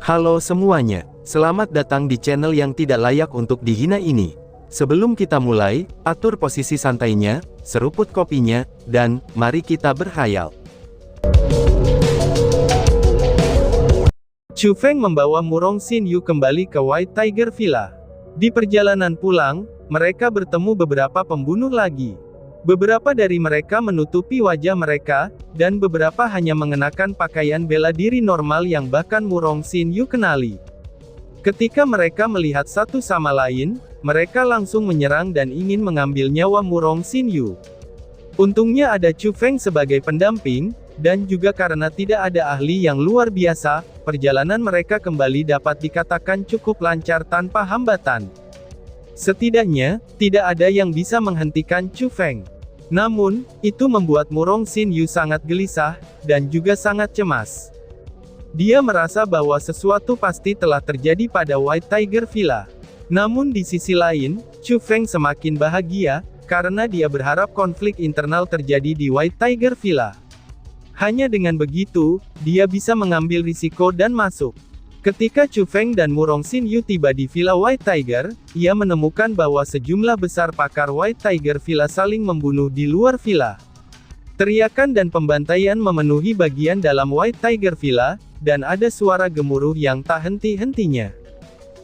Halo semuanya, selamat datang di channel yang tidak layak untuk dihina ini. Sebelum kita mulai, atur posisi santainya, seruput kopinya, dan mari kita berkhayal. Chu Feng membawa Murong Xinyu kembali ke White Tiger Villa. Di perjalanan pulang, mereka bertemu beberapa pembunuh lagi. Beberapa dari mereka menutupi wajah mereka, dan beberapa hanya mengenakan pakaian bela diri normal yang bahkan Murong Xinyu kenali. Ketika mereka melihat satu sama lain, mereka langsung menyerang dan ingin mengambil nyawa Murong Xinyu. Untungnya ada Chu Feng sebagai pendamping, dan juga karena tidak ada ahli yang luar biasa, perjalanan mereka kembali dapat dikatakan cukup lancar tanpa hambatan. Setidaknya, tidak ada yang bisa menghentikan Chu Feng. Namun, itu membuat Murong Xinyu sangat gelisah, dan juga sangat cemas. Dia merasa bahwa sesuatu pasti telah terjadi pada White Tiger Villa. Namun di sisi lain, Chu Feng semakin bahagia, karena dia berharap konflik internal terjadi di White Tiger Villa. Hanya dengan begitu, dia bisa mengambil risiko dan masuk. Ketika Chu Feng dan Murong Xinyu tiba di Villa White Tiger, ia menemukan bahwa sejumlah besar pakar White Tiger Villa saling membunuh di luar villa. Teriakan dan pembantaian memenuhi bagian dalam White Tiger Villa, dan ada suara gemuruh yang tak henti-hentinya.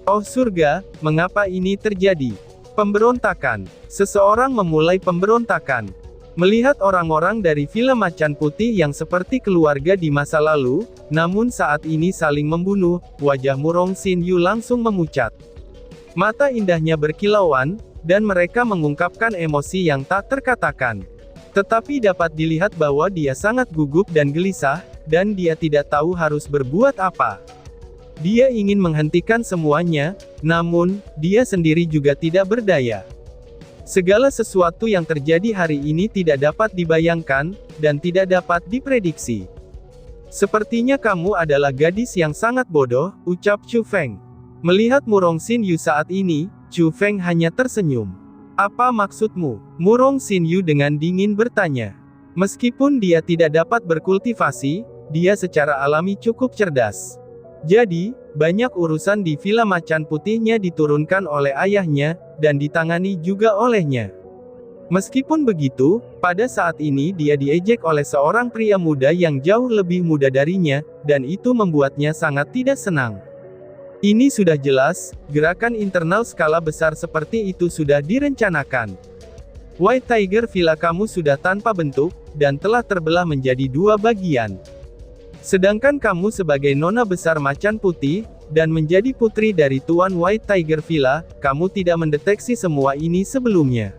Oh surga, mengapa ini terjadi? Pemberontakan. Seseorang memulai pemberontakan. Melihat orang-orang dari Villa Macan Putih yang seperti keluarga di masa lalu, namun saat ini saling membunuh, wajah Murong Xinyu langsung memucat. Mata indahnya berkilauan, dan mereka mengungkapkan emosi yang tak terkatakan. Tetapi dapat dilihat bahwa dia sangat gugup dan gelisah, dan dia tidak tahu harus berbuat apa. Dia ingin menghentikan semuanya, namun, dia sendiri juga tidak berdaya. Segala sesuatu yang terjadi hari ini tidak dapat dibayangkan, dan tidak dapat diprediksi. Sepertinya kamu adalah gadis yang sangat bodoh, ucap Chu Feng. Melihat Murong Xinyu saat ini, Chu Feng hanya tersenyum. Apa maksudmu? Murong Xinyu dengan dingin bertanya. Meskipun dia tidak dapat berkultivasi, dia secara alami cukup cerdas. Jadi, banyak urusan di Villa Macan Putihnya diturunkan oleh ayahnya, dan ditangani juga olehnya. Meskipun begitu, pada saat ini dia diejek oleh seorang pria muda yang jauh lebih muda darinya, dan itu membuatnya sangat tidak senang. Ini sudah jelas, gerakan internal skala besar seperti itu sudah direncanakan. White Tiger Villa kamu sudah tanpa bentuk, dan telah terbelah menjadi dua bagian. Sedangkan kamu sebagai nona besar Macan Putih, dan menjadi putri dari Tuan White Tiger Villa, kamu tidak mendeteksi semua ini sebelumnya.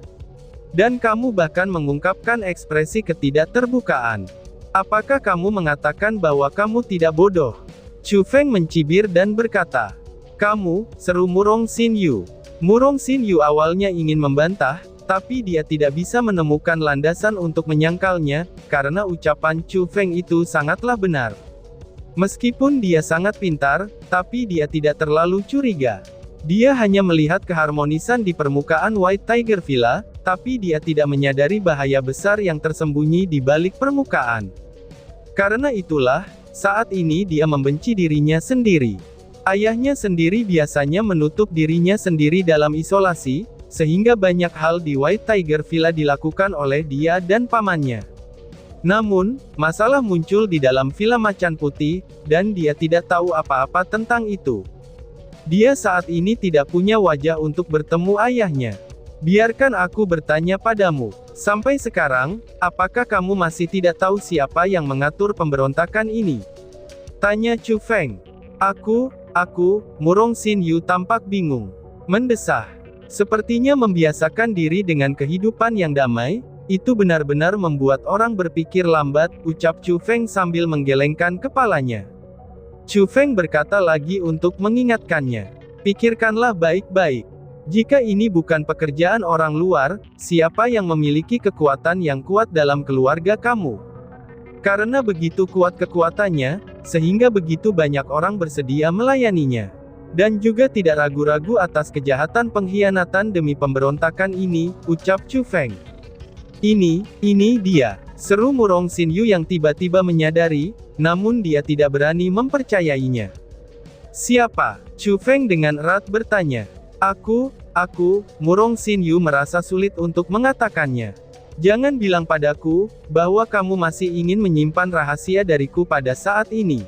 Dan kamu bahkan mengungkapkan ekspresi ketidakterbukaan. Apakah kamu mengatakan bahwa kamu tidak bodoh? Chu Feng mencibir dan berkata. Kamu, seru Murong Xinyu. Murong Xinyu awalnya ingin membantah, tapi dia tidak bisa menemukan landasan untuk menyangkalnya, karena ucapan Chu Feng itu sangatlah benar. Meskipun dia sangat pintar, tapi dia tidak terlalu curiga. Dia hanya melihat keharmonisan di permukaan White Tiger Villa, tapi dia tidak menyadari bahaya besar yang tersembunyi di balik permukaan. Karena itulah, saat ini dia membenci dirinya sendiri. Ayahnya sendiri biasanya menutup dirinya sendiri dalam isolasi, sehingga banyak hal di White Tiger Villa dilakukan oleh dia dan pamannya. Namun, masalah muncul di dalam Villa Macan Putih, dan dia tidak tahu apa-apa tentang itu. Dia saat ini tidak punya wajah untuk bertemu ayahnya. Biarkan aku bertanya padamu. Sampai sekarang, apakah kamu masih tidak tahu siapa yang mengatur pemberontakan ini? Tanya Chu Feng. Murong Xinyu tampak bingung. Mendesah. Sepertinya membiasakan diri dengan kehidupan yang damai, itu benar-benar membuat orang berpikir lambat, ucap Chu Feng sambil menggelengkan kepalanya. Chu Feng berkata lagi untuk mengingatkannya. Pikirkanlah baik-baik. Jika ini bukan pekerjaan orang luar, siapa yang memiliki kekuatan yang kuat dalam keluarga kamu? Karena begitu kuat kekuatannya, sehingga begitu banyak orang bersedia melayaninya. Dan juga tidak ragu-ragu atas kejahatan pengkhianatan demi pemberontakan ini, ucap Chu Feng. Ini dia, seru Murong Xinyu yang tiba-tiba menyadari, namun dia tidak berani mempercayainya. Siapa? Chu Feng dengan erat bertanya. Aku, Murong Xinyu merasa sulit untuk mengatakannya. Jangan bilang padaku, bahwa kamu masih ingin menyimpan rahasia dariku pada saat ini.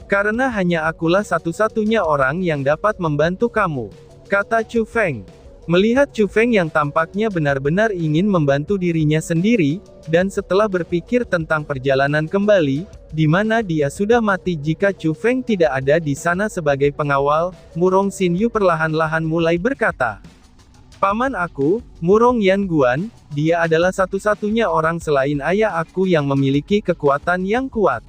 Karena hanya akulah satu-satunya orang yang dapat membantu kamu, kata Chu Feng. Melihat Chu Feng yang tampaknya benar-benar ingin membantu dirinya sendiri, dan setelah berpikir tentang perjalanan kembali, di mana dia sudah mati jika Chu Feng tidak ada di sana sebagai pengawal, Murong Xinyu perlahan-lahan mulai berkata. Paman aku, Murong Yanguan, dia adalah satu-satunya orang selain ayah aku yang memiliki kekuatan yang kuat.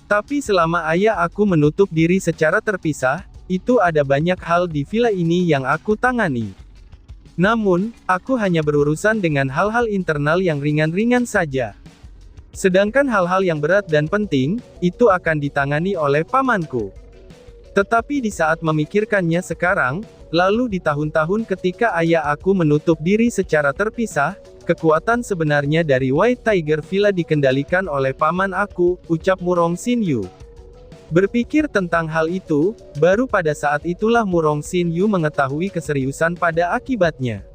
Tapi selama ayah aku menutup diri secara terpisah, itu ada banyak hal di villa ini yang aku tangani. Namun, aku hanya berurusan dengan hal-hal internal yang ringan-ringan saja. Sedangkan hal-hal yang berat dan penting, itu akan ditangani oleh pamanku. Tetapi di saat memikirkannya sekarang, lalu di tahun-tahun ketika ayah aku menutup diri secara terpisah, kekuatan sebenarnya dari White Tiger Villa dikendalikan oleh paman aku, ucap Murong Xinyu. Berpikir tentang hal itu, baru pada saat itulah Murong Xinyu mengetahui keseriusan pada akibatnya.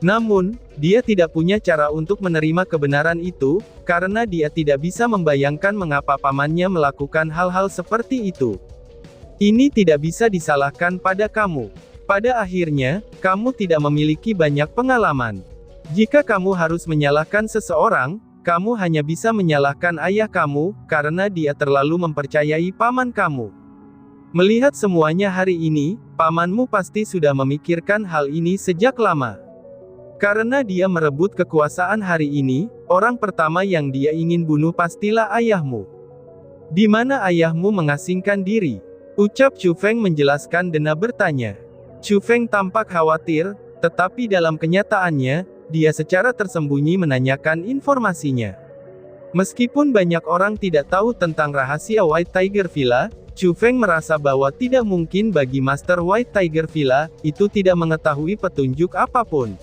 Namun, dia tidak punya cara untuk menerima kebenaran itu, karena dia tidak bisa membayangkan mengapa pamannya melakukan hal-hal seperti itu. Ini tidak bisa disalahkan pada kamu. Pada akhirnya, kamu tidak memiliki banyak pengalaman. Jika kamu harus menyalahkan seseorang, kamu hanya bisa menyalahkan ayah kamu, karena dia terlalu mempercayai paman kamu. Melihat semuanya hari ini, pamanmu pasti sudah memikirkan hal ini sejak lama. Karena dia merebut kekuasaan hari ini, orang pertama yang dia ingin bunuh pastilah ayahmu. Di mana ayahmu mengasingkan diri? Ucap Chu Feng menjelaskan. Dena bertanya. Chu Feng tampak khawatir, tetapi dalam kenyataannya, dia secara tersembunyi menanyakan informasinya. Meskipun banyak orang tidak tahu tentang rahasia White Tiger Villa, Chu Feng merasa bahwa tidak mungkin bagi Master White Tiger Villa itu tidak mengetahui petunjuk apapun.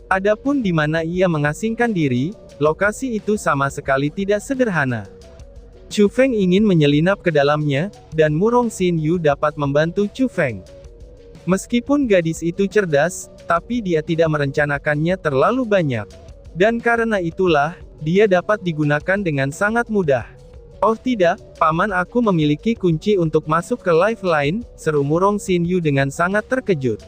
Adapun di mana ia mengasingkan diri, lokasi itu sama sekali tidak sederhana. Chu Feng ingin menyelinap ke dalamnya, dan Murong Xinyu dapat membantu Chu Feng. Meskipun gadis itu cerdas, tapi dia tidak merencanakannya terlalu banyak. Dan karena itulah, dia dapat digunakan dengan sangat mudah. Oh tidak, paman aku memiliki kunci untuk masuk ke Lifeline, seru Murong Xinyu dengan sangat terkejut.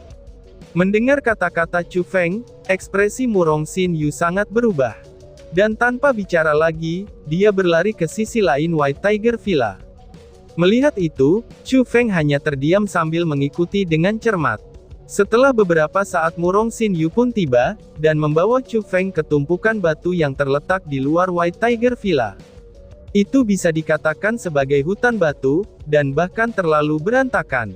Mendengar kata-kata Chu Feng, ekspresi Murong Xinyu sangat berubah. Dan tanpa bicara lagi, dia berlari ke sisi lain White Tiger Villa. Melihat itu, Chu Feng hanya terdiam sambil mengikuti dengan cermat. Setelah beberapa saat Murong Xinyu pun tiba, dan membawa Chu Feng ke tumpukan batu yang terletak di luar White Tiger Villa. Itu bisa dikatakan sebagai hutan batu, dan bahkan terlalu berantakan.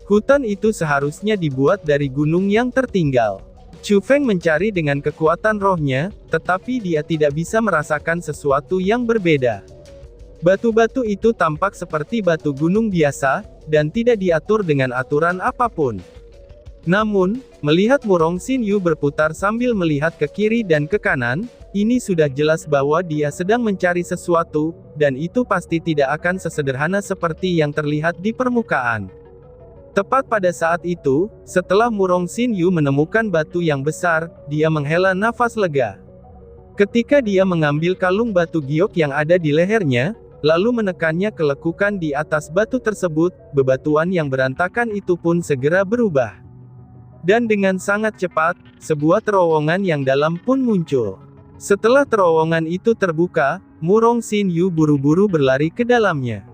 Hutan itu seharusnya dibuat dari gunung yang tertinggal. Chu Feng mencari dengan kekuatan rohnya, tetapi dia tidak bisa merasakan sesuatu yang berbeda. Batu-batu itu tampak seperti batu gunung biasa, dan tidak diatur dengan aturan apapun. Namun, melihat Murong Xinyu berputar sambil melihat ke kiri dan ke kanan, ini sudah jelas bahwa dia sedang mencari sesuatu, dan itu pasti tidak akan sesederhana seperti yang terlihat di permukaan. Tepat pada saat itu, setelah Murong Xinyu menemukan batu yang besar, dia menghela nafas lega. Ketika dia mengambil kalung batu giok yang ada di lehernya, lalu menekannya ke lekukan di atas batu tersebut, bebatuan yang berantakan itu pun segera berubah. Dan dengan sangat cepat, sebuah terowongan yang dalam pun muncul. Setelah terowongan itu terbuka, Murong Xinyu buru-buru berlari ke dalamnya.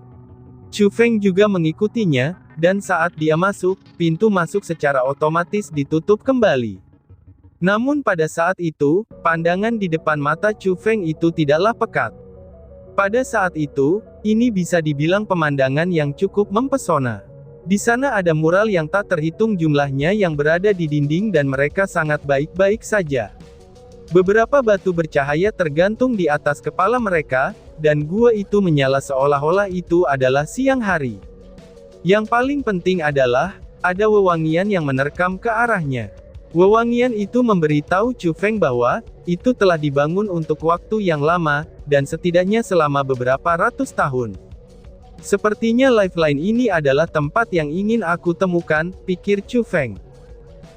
Chu Feng juga mengikutinya, dan saat dia masuk, pintu masuk secara otomatis ditutup kembali. Namun pada saat itu, pandangan di depan mata Chu Feng itu tidaklah pekat. Pada saat itu, ini bisa dibilang pemandangan yang cukup mempesona. Di sana ada mural yang tak terhitung jumlahnya yang berada di dinding dan mereka sangat baik-baik saja. Beberapa batu bercahaya tergantung di atas kepala mereka, dan gua itu menyala seolah-olah itu adalah siang hari. Yang paling penting adalah, ada wewangian yang menerkam ke arahnya. Wewangian itu memberitahu Chu Feng bahwa, itu telah dibangun untuk waktu yang lama, dan setidaknya selama beberapa ratus tahun. Sepertinya lifeline ini adalah tempat yang ingin aku temukan, pikir Chu Feng.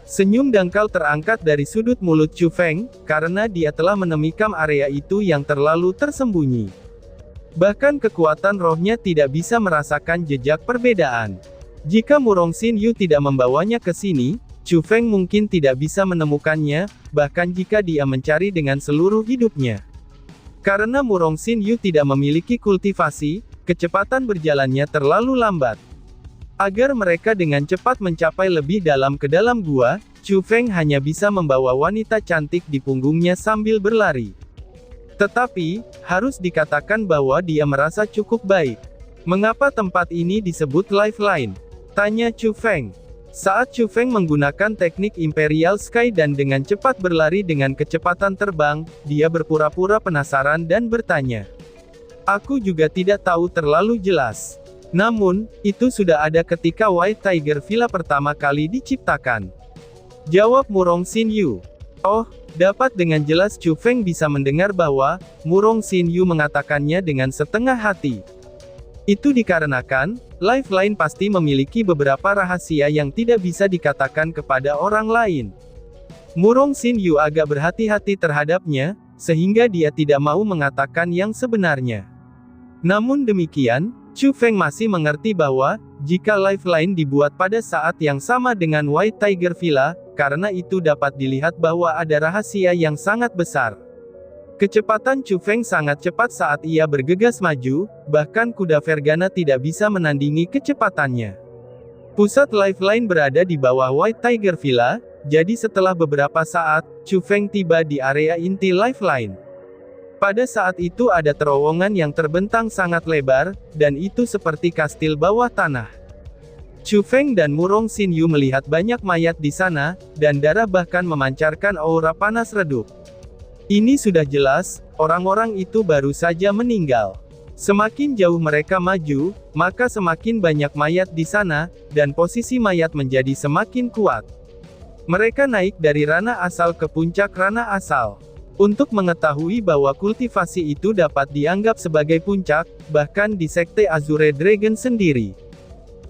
Senyum dangkal terangkat dari sudut mulut Chu Feng, karena dia telah menemukan area itu yang terlalu tersembunyi. Bahkan kekuatan rohnya tidak bisa merasakan jejak perbedaan. Jika Murong Xinyu tidak membawanya ke sini, Chu Feng mungkin tidak bisa menemukannya, bahkan jika dia mencari dengan seluruh hidupnya. Karena Murong Xinyu tidak memiliki kultivasi, kecepatan berjalannya terlalu lambat. Agar mereka dengan cepat mencapai lebih dalam ke dalam gua, Chu Feng hanya bisa membawa wanita cantik di punggungnya sambil berlari. Tetapi, harus dikatakan bahwa dia merasa cukup baik. Mengapa tempat ini disebut lifeline? Tanya Chu Feng. Saat Chu Feng menggunakan teknik Imperial Sky dan dengan cepat berlari dengan kecepatan terbang, dia berpura-pura penasaran dan bertanya. Aku juga tidak tahu terlalu jelas. Namun, itu sudah ada ketika White Tiger Villa pertama kali diciptakan. Jawab Murong Xinyu. Oh, dapat dengan jelas Chu Feng bisa mendengar bahwa, Murong Xinyu mengatakannya dengan setengah hati. Itu dikarenakan, lifeline pasti memiliki beberapa rahasia yang tidak bisa dikatakan kepada orang lain. Murong Xinyu agak berhati-hati terhadapnya, sehingga dia tidak mau mengatakan yang sebenarnya. Namun demikian, Chu Feng masih mengerti bahwa, jika lifeline dibuat pada saat yang sama dengan White Tiger Villa, karena itu dapat dilihat bahwa ada rahasia yang sangat besar. Kecepatan Chu Feng sangat cepat saat ia bergegas maju, bahkan kuda Vergana tidak bisa menandingi kecepatannya. Pusat lifeline berada di bawah White Tiger Villa, jadi setelah beberapa saat, Chu Feng tiba di area inti lifeline. Pada saat itu ada terowongan yang terbentang sangat lebar, dan itu seperti kastil bawah tanah. Chu Feng dan Murong Xinyu melihat banyak mayat di sana, dan darah bahkan memancarkan aura panas redup. Ini sudah jelas, orang-orang itu baru saja meninggal. Semakin jauh mereka maju, maka semakin banyak mayat di sana, dan posisi mayat menjadi semakin kuat. Mereka naik dari ranah asal ke puncak ranah asal. Untuk mengetahui bahwa kultivasi itu dapat dianggap sebagai puncak, bahkan di Sekte Azure Dragon sendiri.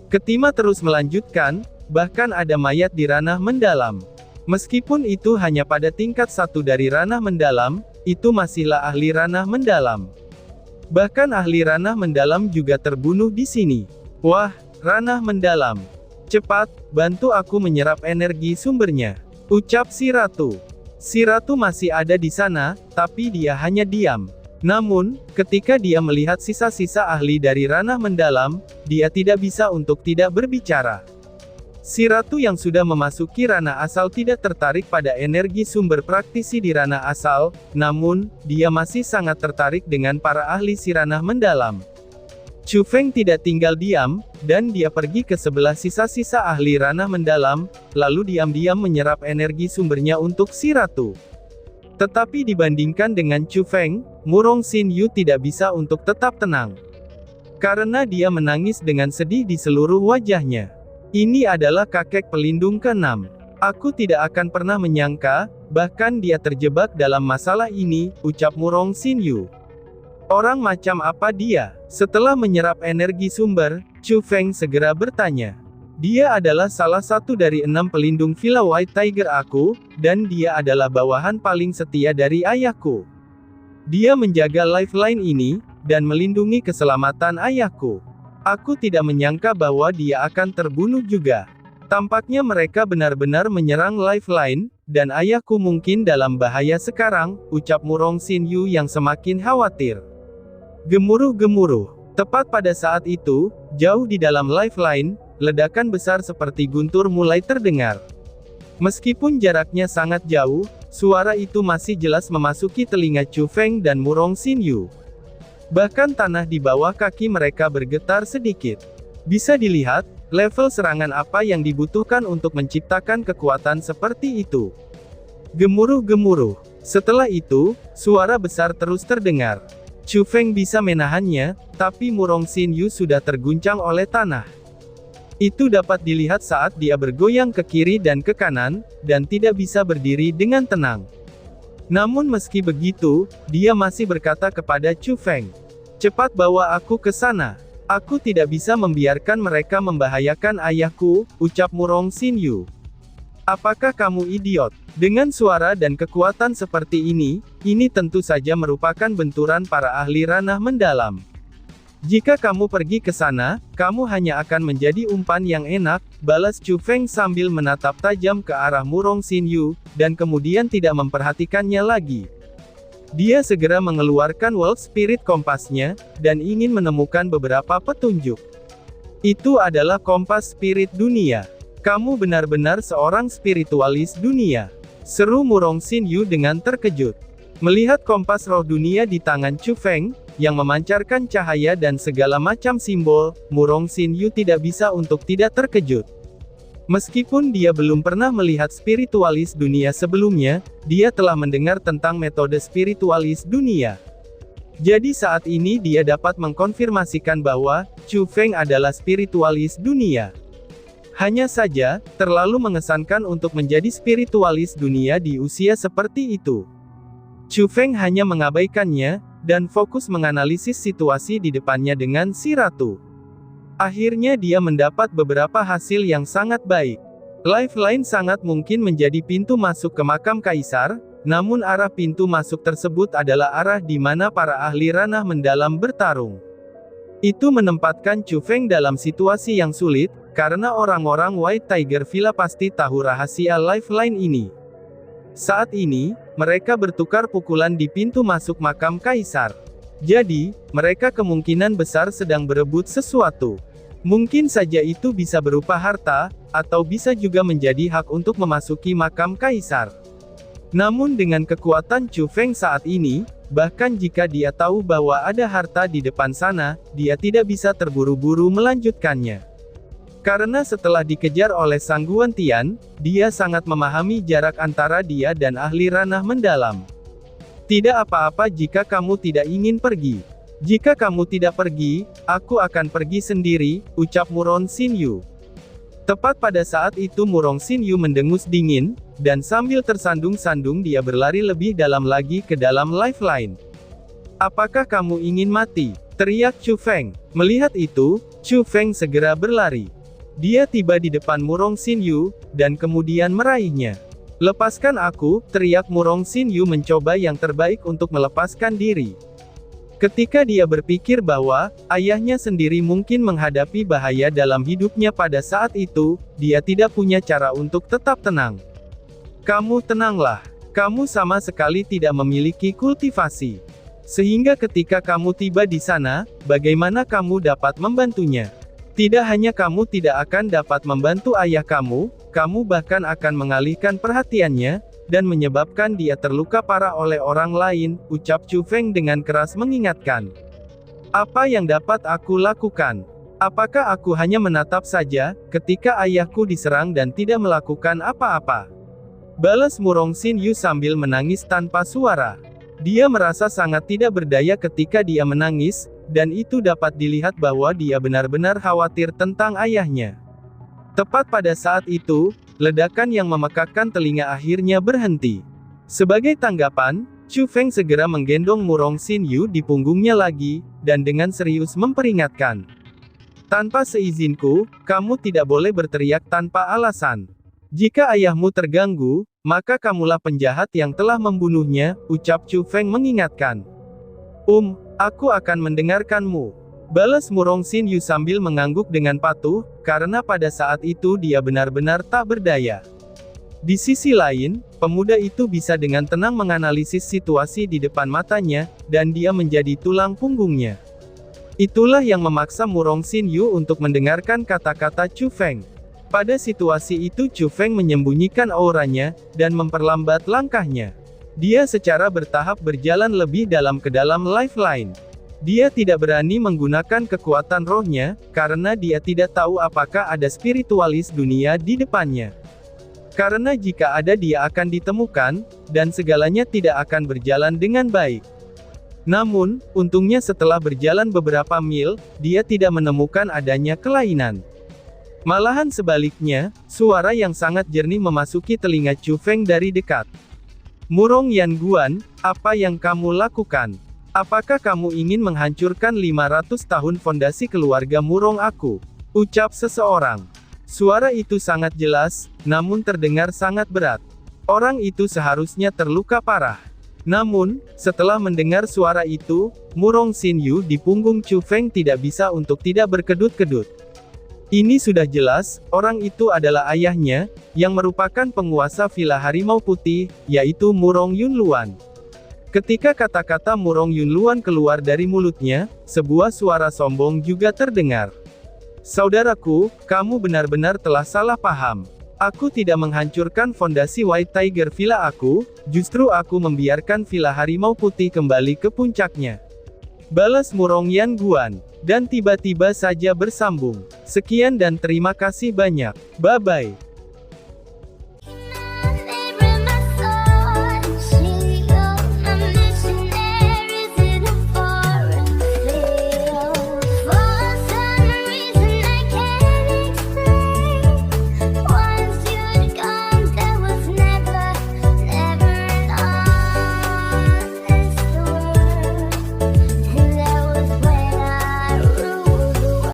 Ketima terus melanjutkan, bahkan ada mayat di ranah mendalam. Meskipun itu hanya pada tingkat satu dari ranah mendalam, itu masihlah ahli ranah mendalam. Bahkan ahli ranah mendalam juga terbunuh di sini. Wah, ranah mendalam. Cepat, bantu aku menyerap energi sumbernya. Ucap si ratu. Si ratu masih ada di sana, tapi dia hanya diam. Namun, ketika dia melihat sisa-sisa ahli dari ranah mendalam, dia tidak bisa untuk tidak berbicara. Si ratu yang sudah memasuki ranah asal tidak tertarik pada energi sumber praktisi di ranah asal, namun, dia masih sangat tertarik dengan para ahli si ranah mendalam. Chu Feng tidak tinggal diam, dan dia pergi ke sebelah sisa-sisa ahli ranah mendalam, lalu diam-diam menyerap energi sumbernya untuk si ratu. Tetapi dibandingkan dengan Chu Feng, Murong Xinyu tidak bisa untuk tetap tenang. Karena dia menangis dengan sedih di seluruh wajahnya. Ini adalah kakek pelindung ke-6. Aku tidak akan pernah menyangka, bahkan dia terjebak dalam masalah ini, ucap Murong Xinyu. Orang macam apa dia? Setelah menyerap energi sumber, Chu Feng segera bertanya. Dia adalah salah satu dari 6 pelindung Villa White Tiger aku, dan dia adalah bawahan paling setia dari ayahku. Dia menjaga lifeline ini, dan melindungi keselamatan ayahku. Aku tidak menyangka bahwa dia akan terbunuh juga. Tampaknya mereka benar-benar menyerang lifeline, dan ayahku mungkin dalam bahaya sekarang, ucap Murong Xinyu yang semakin khawatir. Gemuruh-gemuruh. Tepat pada saat itu, jauh di dalam lifeline, ledakan besar seperti guntur mulai terdengar. Meskipun jaraknya sangat jauh, suara itu masih jelas memasuki telinga Chu Feng dan Murong Xinyu. Bahkan tanah di bawah kaki mereka bergetar sedikit. Bisa dilihat, level serangan apa yang dibutuhkan untuk menciptakan kekuatan seperti itu. Gemuruh-gemuruh. Setelah itu, suara besar terus terdengar. Chu Feng bisa menahannya, tapi Murong Xinyu sudah terguncang oleh tanah. Itu dapat dilihat saat dia bergoyang ke kiri dan ke kanan, dan tidak bisa berdiri dengan tenang. Namun meski begitu, dia masih berkata kepada Chu Feng, "Cepat bawa aku ke sana." Aku tidak bisa membiarkan mereka membahayakan ayahku, ucap Murong Xinyu. Apakah kamu idiot? Dengan suara dan kekuatan seperti ini tentu saja merupakan benturan para ahli ranah mendalam. Jika kamu pergi ke sana, kamu hanya akan menjadi umpan yang enak, balas Chu Feng sambil menatap tajam ke arah Murong Xinyu, dan kemudian tidak memperhatikannya lagi. Dia segera mengeluarkan World Spirit Kompasnya, dan ingin menemukan beberapa petunjuk. Itu adalah kompas spirit dunia. Kamu benar-benar seorang spiritualis dunia, seru Murong Xinyu dengan terkejut. Melihat kompas roh dunia di tangan Chu Feng, yang memancarkan cahaya dan segala macam simbol, Murong Xinyu tidak bisa untuk tidak terkejut. Meskipun dia belum pernah melihat spiritualis dunia sebelumnya, dia telah mendengar tentang metode spiritualis dunia. Jadi saat ini dia dapat mengkonfirmasikan bahwa Chu Feng adalah spiritualis dunia. Hanya saja, terlalu mengesankan untuk menjadi spiritualis dunia di usia seperti itu. Chu Feng hanya mengabaikannya, dan fokus menganalisis situasi di depannya dengan si ratu. Akhirnya dia mendapat beberapa hasil yang sangat baik. Lifeline sangat mungkin menjadi pintu masuk ke makam kaisar, namun arah pintu masuk tersebut adalah arah di mana para ahli ranah mendalam bertarung. Itu menempatkan Chu Feng dalam situasi yang sulit, karena orang-orang White Tiger Villa pasti tahu rahasia Lifeline ini. Saat ini, mereka bertukar pukulan di pintu masuk makam kaisar. Jadi, mereka kemungkinan besar sedang berebut sesuatu. Mungkin saja itu bisa berupa harta, atau bisa juga menjadi hak untuk memasuki makam kaisar. Namun dengan kekuatan Chu Feng saat ini, bahkan jika dia tahu bahwa ada harta di depan sana, dia tidak bisa terburu-buru melanjutkannya. Karena setelah dikejar oleh Sang Guan Tian, dia sangat memahami jarak antara dia dan ahli ranah mendalam. Tidak apa-apa jika kamu tidak ingin pergi. Jika kamu tidak pergi, aku akan pergi sendiri, ucap Murong Xinyu. Tepat pada saat itu Murong Xinyu mendengus dingin, dan sambil tersandung-sandung dia berlari lebih dalam lagi ke dalam Lifeline. Apakah kamu ingin mati? Teriak Chu Feng. Melihat itu, Chu Feng segera berlari. Dia tiba di depan Murong Xinyu, dan kemudian meraihnya. Lepaskan aku, teriak Murong Xinyu mencoba yang terbaik untuk melepaskan diri. Ketika dia berpikir bahwa ayahnya sendiri mungkin menghadapi bahaya dalam hidupnya pada saat itu, dia tidak punya cara untuk tetap tenang. Kamu tenanglah. Kamu sama sekali tidak memiliki kultivasi. Sehingga ketika kamu tiba di sana, bagaimana kamu dapat membantunya? Tidak hanya kamu tidak akan dapat membantu ayah kamu bahkan akan mengalihkan perhatiannya, dan menyebabkan dia terluka parah oleh orang lain, ucap Chu Feng dengan keras mengingatkan. Apa yang dapat aku lakukan? Apakah aku hanya menatap saja, ketika ayahku diserang dan tidak melakukan apa-apa? Balas Murong Xinyu sambil menangis tanpa suara. Dia merasa sangat tidak berdaya ketika dia menangis, dan itu dapat dilihat bahwa dia benar-benar khawatir tentang ayahnya. Tepat pada saat itu, ledakan yang memekakkan telinga akhirnya berhenti. Sebagai tanggapan, Chu Feng segera menggendong Murong Xinyu di punggungnya lagi, dan dengan serius memperingatkan. Tanpa seizinku, kamu tidak boleh berteriak tanpa alasan. Jika ayahmu terganggu, maka kamulah penjahat yang telah membunuhnya, ucap Chu Feng mengingatkan. Aku akan mendengarkanmu. Balas Murong Xinyu sambil mengangguk dengan patuh, karena pada saat itu dia benar-benar tak berdaya. Di sisi lain, pemuda itu bisa dengan tenang menganalisis situasi di depan matanya, dan dia menjadi tulang punggungnya. Itulah yang memaksa Murong Xinyu untuk mendengarkan kata-kata Chu Feng. Pada situasi itu Chu Feng menyembunyikan auranya, dan memperlambat langkahnya. Dia secara bertahap berjalan lebih dalam ke dalam Lifeline. Dia tidak berani menggunakan kekuatan rohnya, karena dia tidak tahu apakah ada spiritualis dunia di depannya. Karena jika ada dia akan ditemukan, dan segalanya tidak akan berjalan dengan baik. Namun, untungnya setelah berjalan beberapa mil, dia tidak menemukan adanya kelainan. Malahan sebaliknya, suara yang sangat jernih memasuki telinga Chu Feng dari dekat. Murong Yanguan, apa yang kamu lakukan? Apakah kamu ingin menghancurkan 500 tahun fondasi keluarga Murong aku? Ucap seseorang. Suara itu sangat jelas, namun terdengar sangat berat. Orang itu seharusnya terluka parah. Namun, setelah mendengar suara itu, Murong Xinyu di punggung Chu Feng tidak bisa untuk tidak berkedut-kedut. Ini sudah jelas, orang itu adalah ayahnya, yang merupakan penguasa Villa Harimau Putih, yaitu Murong Yunluan. Ketika kata-kata Murong Yunluan keluar dari mulutnya, sebuah suara sombong juga terdengar. Saudaraku, kamu benar-benar telah salah paham. Aku tidak menghancurkan fondasi White Tiger Villa aku, justru aku membiarkan Villa Harimau Putih kembali ke puncaknya. Balas Murong Yan Guan. Dan tiba-tiba saja bersambung. Sekian dan terima kasih banyak. Bye-bye.